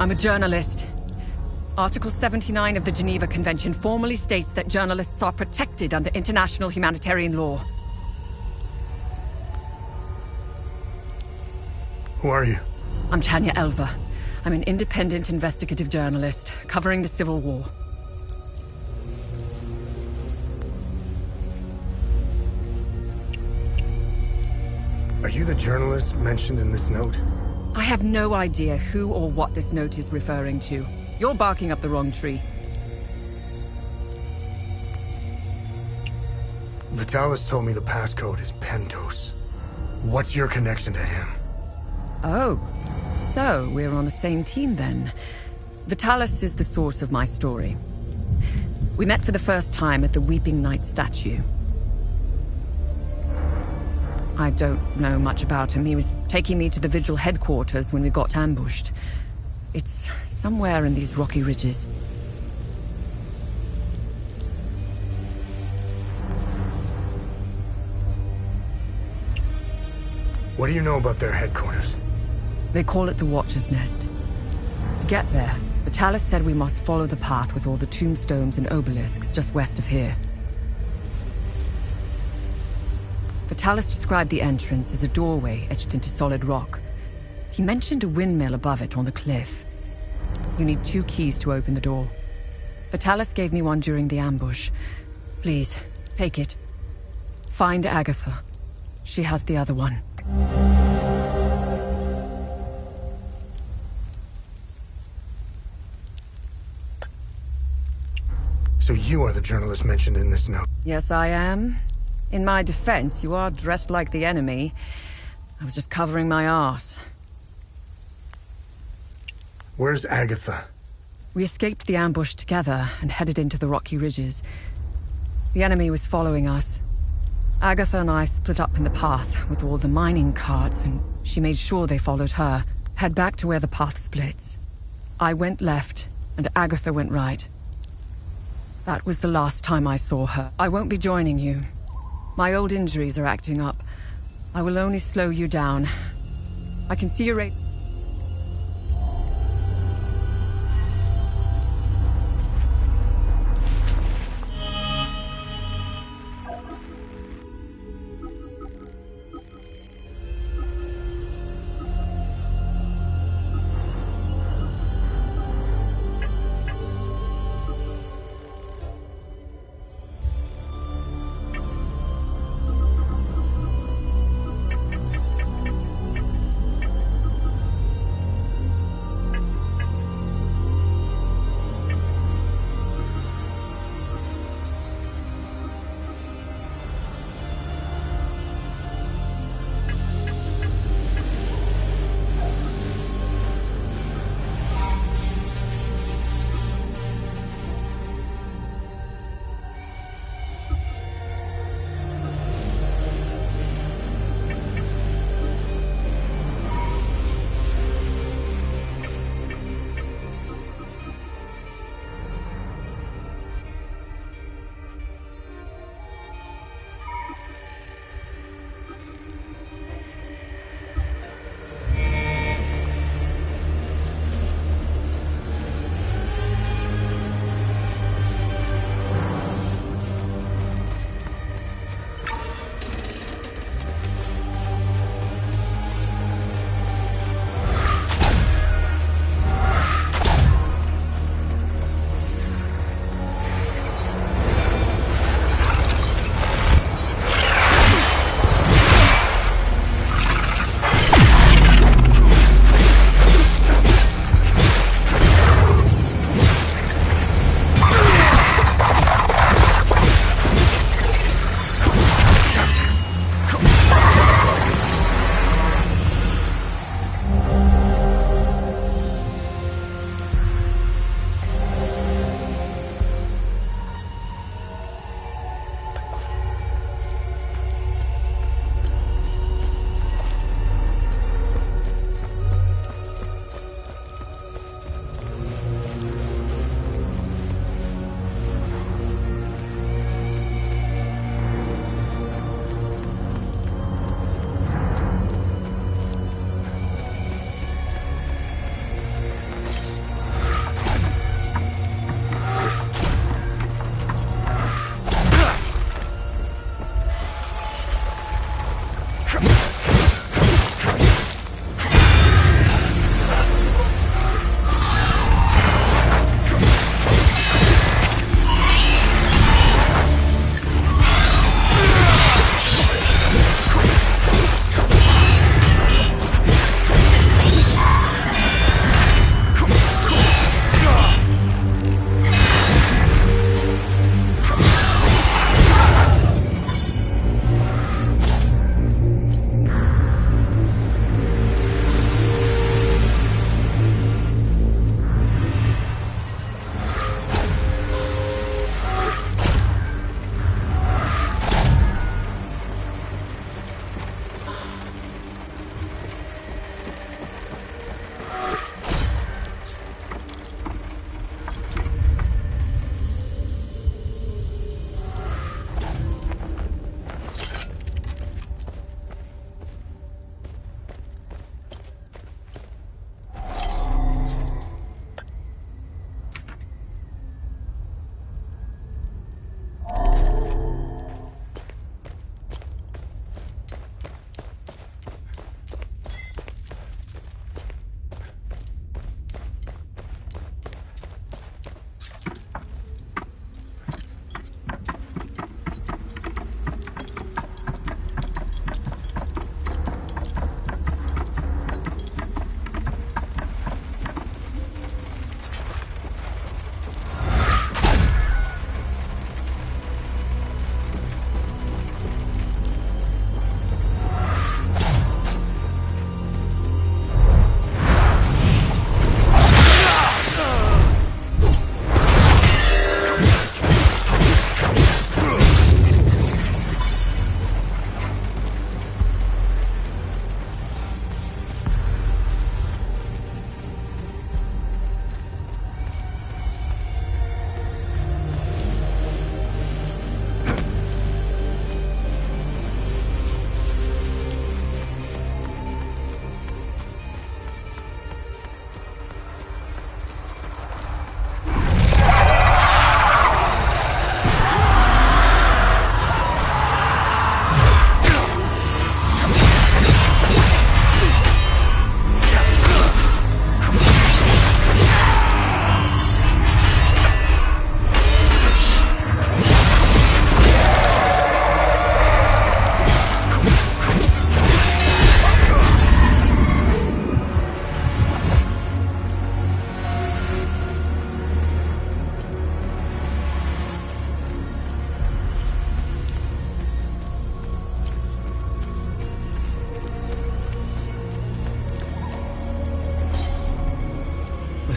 I'm a journalist. Article 79 of the Geneva Convention formally states that journalists are protected under international humanitarian law. Who are you? I'm Tanya Elva. I'm an independent investigative journalist covering the Civil War. Are you the journalist mentioned in this note? I have no idea who or what this note is referring to. You're barking up the wrong tree. Vitalis told me the passcode is Pentos. What's your connection to him? Oh, so we're on the same team then. Vitalis is the source of my story. We met for the first time at the Weeping Knight statue. I don't know much about him. He was taking me to the Vigil headquarters when we got ambushed. It's somewhere in these rocky ridges. What do you know about their headquarters? They call it the Watcher's Nest. To get there, Vitalis said we must follow the path with all the tombstones and obelisks just west of here. Vitalis described the entrance as a doorway etched into solid rock. He mentioned a windmill above it on the cliff. You need 2 keys to open the door. Vitalis gave me one during the ambush. Please, take it. Find Agatha. She has the other one. So you are the journalist mentioned in this note? Yes, I am. In my defense, you are dressed like the enemy. I was just covering my arse. Where's Agatha? We escaped the ambush together and headed into the rocky ridges. The enemy was following us. Agatha and I split up in the path with all the mining carts, and she made sure they followed her. Head back to where the path splits. I went left, and Agatha went right. That was the last time I saw her. I won't be joining you. My old injuries are acting up. I will only slow you down. I can see your rate.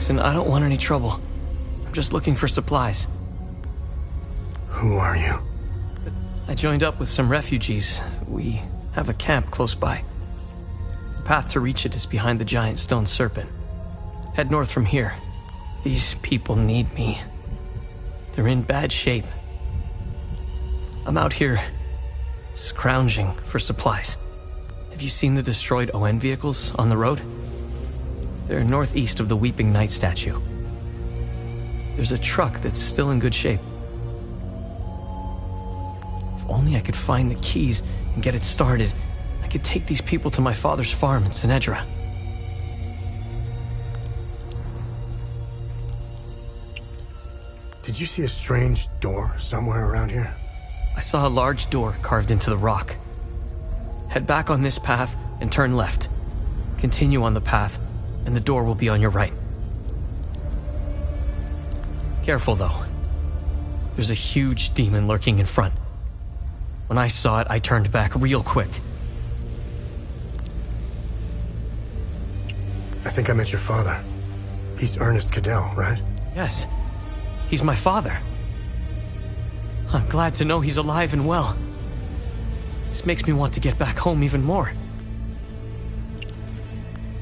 Listen, I don't want any trouble. I'm just looking for supplies. Who are you? I joined up with some refugees. We have a camp close by. The path to reach it is behind the giant stone serpent. Head north from here. These people need me. They're in bad shape. I'm out here scrounging for supplies. Have you seen the destroyed ON vehicles on the road? They're northeast of the Weeping Knight statue. There's a truck that's still in good shape. If only I could find the keys and get it started, I could take these people to my father's farm in Sinedra. Did you see a strange door somewhere around here? I saw a large door carved into the rock. Head back on this path and turn left. Continue on the path, and the door will be on your right. Careful, though. There's a huge demon lurking in front. When I saw it, I turned back real quick. I think I met your father. He's Ernest Cadell, right? Yes. He's my father. I'm glad to know he's alive and well. This makes me want to get back home even more.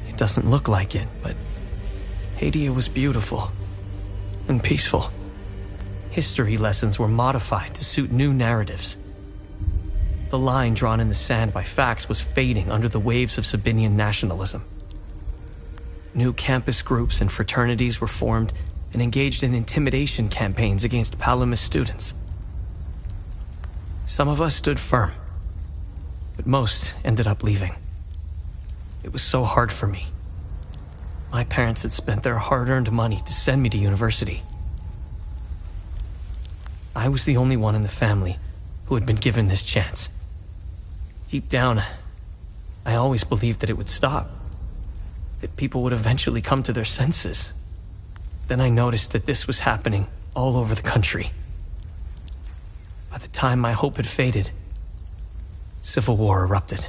It doesn't look like it, but Hadia was beautiful and peaceful. History lessons were modified to suit new narratives. The line drawn in the sand by facts was fading under the waves of Sabinian nationalism. New campus groups and fraternities were formed and engaged in intimidation campaigns against Palamas students. Some of us stood firm, but most ended up leaving. It was so hard for me. My parents had spent their hard-earned money to send me to university. I was the only one in the family who had been given this chance. Deep down, I always believed that it would stop, that people would eventually come to their senses. Then I noticed that this was happening all over the country. By the time my hope had faded, civil war erupted.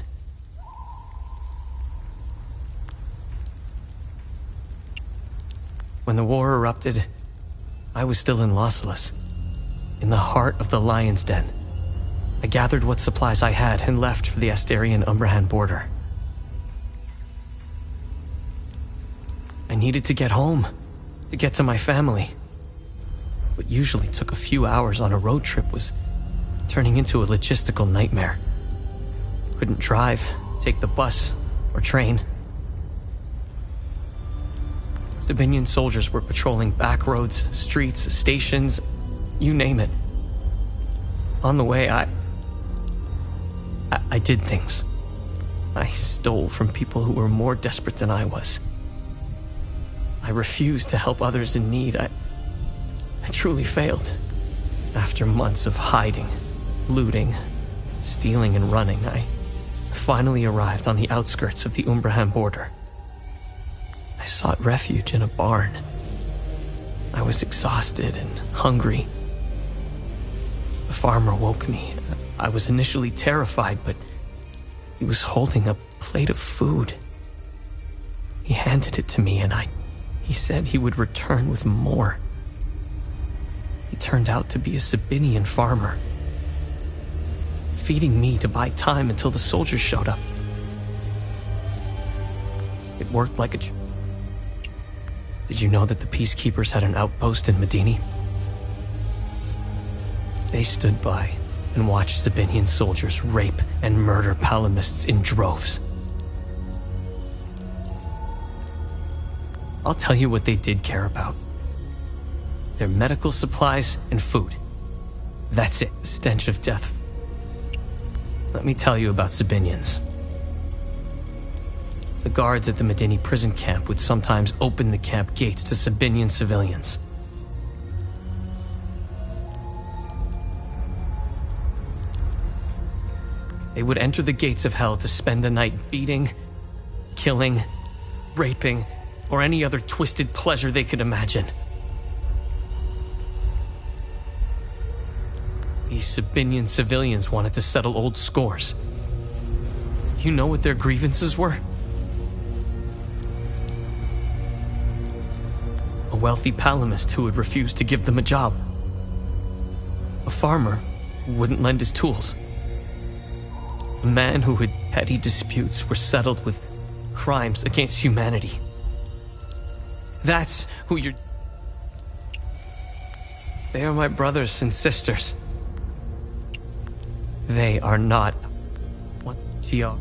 When the war erupted, I was still in Lausalus, in the heart of the Lion's Den. I gathered what supplies I had and left for the Astarian-Umbrahan border. I needed to get home, to get to my family. What usually took a few hours on a road trip was turning into a logistical nightmare. Couldn't drive, take the bus, or train. Sabinian soldiers were patrolling back roads, streets, stations, you name it. On the way, I did things. I stole from people who were more desperate than I was. I refused to help others in need. I truly failed. After months of hiding, looting, stealing, and running, I finally arrived on the outskirts of the Umbrahan border. I sought refuge in a barn. I was exhausted and hungry. The farmer woke me. I was initially terrified, but he was holding a plate of food. He handed it to me, and he said he would return with more. He turned out to be a Sabinian farmer, feeding me to buy time until the soldiers showed up. It worked like a... Did you know that the peacekeepers had an outpost in Medini? They stood by and watched Sabinian soldiers rape and murder Palamists in droves. I'll tell you what they did care about. Their medical supplies and food. That's it, the stench of death. Let me tell you about Sabinians. The guards at the Medini prison camp would sometimes open the camp gates to Sabinian civilians. They would enter the gates of hell to spend the night beating, killing, raping, or any other twisted pleasure they could imagine. These Sabinian civilians wanted to settle old scores. Do you know what their grievances were? A wealthy palamist who would refuse to give them a job. A farmer who wouldn't lend his tools. A man who had petty disputes were settled with crimes against humanity. That's who you're... They are my brothers and sisters. They are not what you are.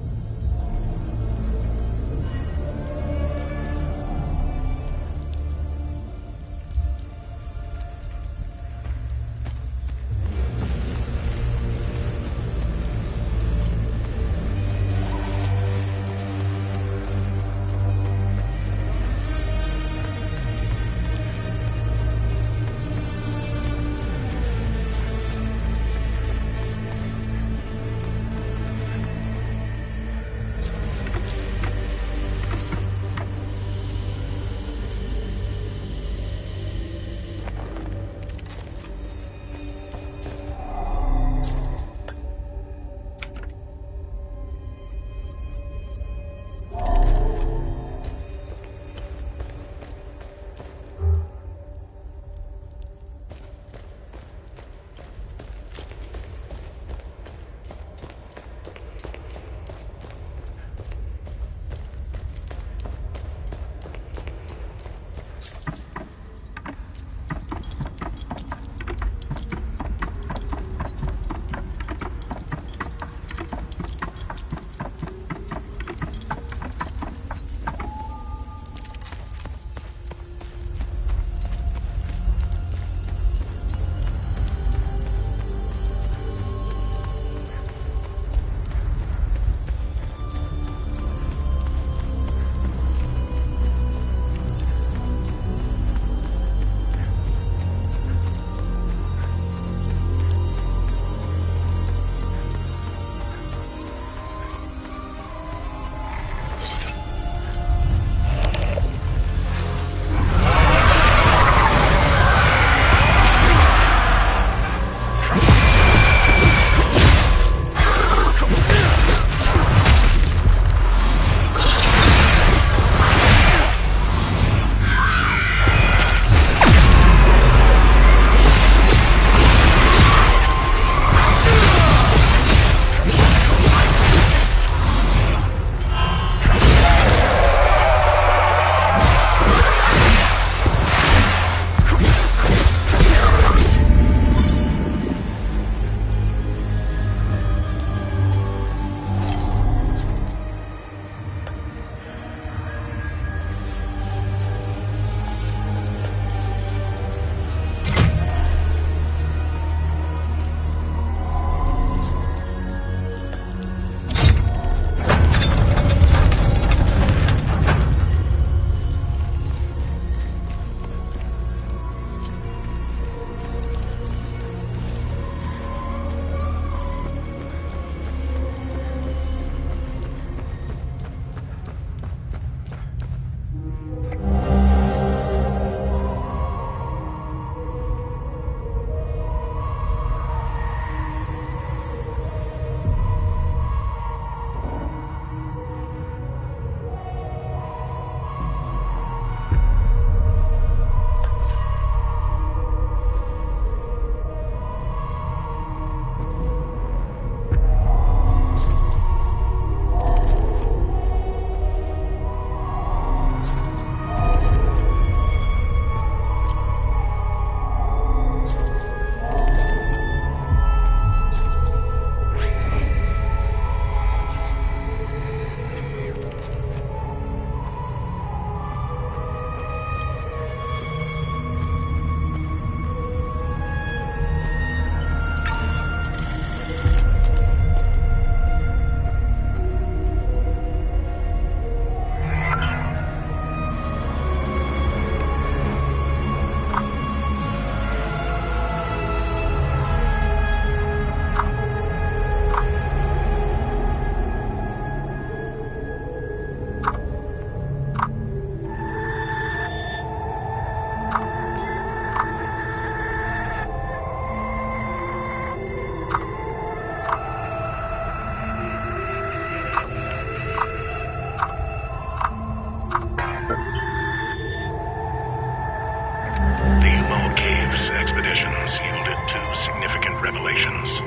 revelations.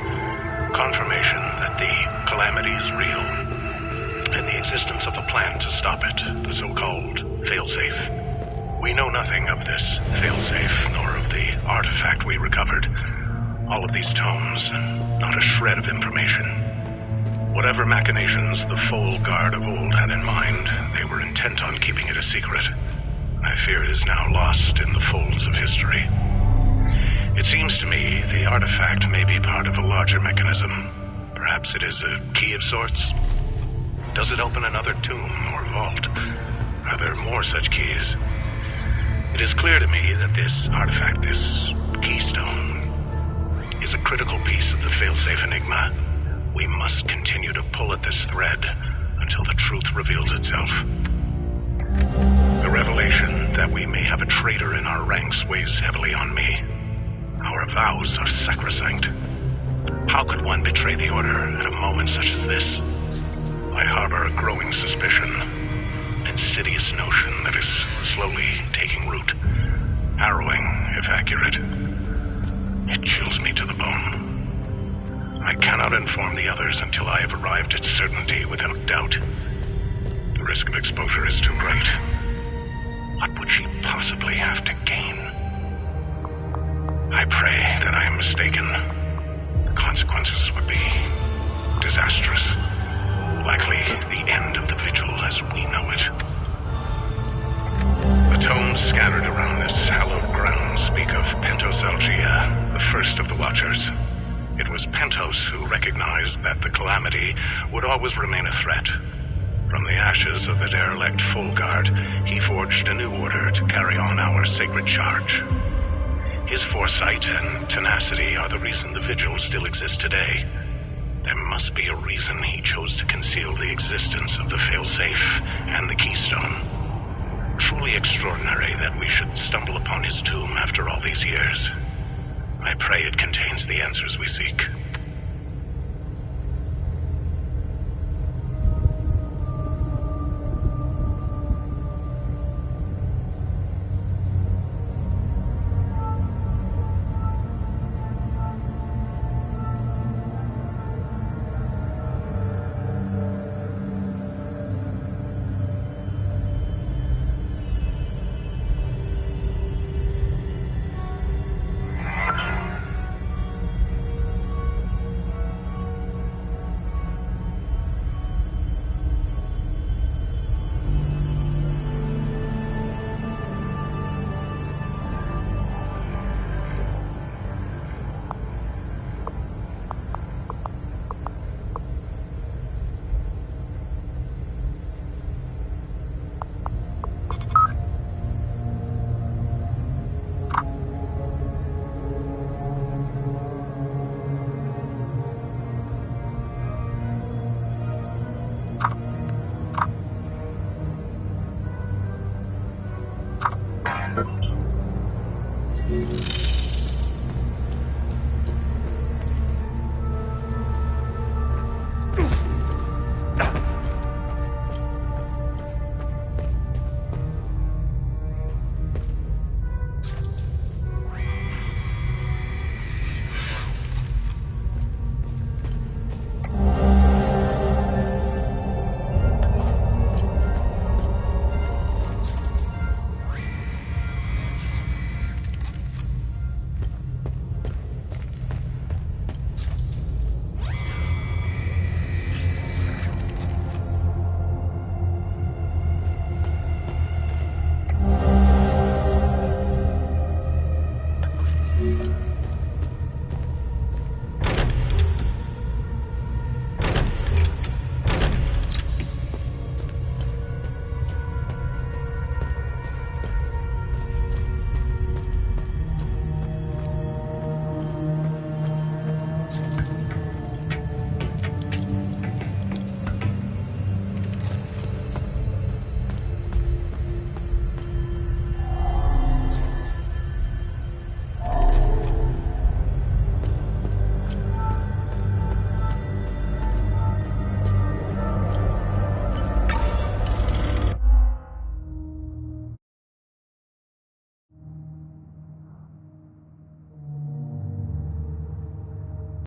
Confirmation that the calamity is real, and the existence of a plan to stop it, the so-called failsafe. We know nothing of this failsafe, nor of the artifact we recovered. All of these tomes, and not a shred of information. Whatever machinations the Foal Guard of old had in mind, they were intent on keeping it a secret. I fear it is now lost in the folds of history. It seems to me the artifact may be part of a larger mechanism. Perhaps it is a key of sorts. Does it open another tomb or vault? Are there more such keys? It is clear to me that this artifact, this keystone, is a critical piece of the failsafe enigma. We must continue to pull at this thread until the truth reveals itself. The revelation that we may have a traitor in our ranks weighs heavily on me. Our vows are sacrosanct. How could one betray the Order at a moment such as this? I harbor a growing suspicion, an insidious notion that is slowly taking root. Harrowing, if accurate. It chills me to the bone. I cannot inform the others until I have arrived at certainty without doubt. The risk of exposure is too great. What would she possibly have to gain? I pray that I am mistaken. The consequences would be disastrous. Likely the end of the Vigil as we know it. The tomes scattered around this hallowed ground speak of Pentos Algia, the first of the Watchers. It was Pentos who recognized that the calamity would always remain a threat. From the ashes of the derelict Foal Guard, he forged a new order to carry on our sacred charge. His foresight and tenacity are the reason the Vigil still exists today. There must be a reason he chose to conceal the existence of the failsafe and the keystone. Truly extraordinary that we should stumble upon his tomb after all these years. I pray it contains the answers we seek.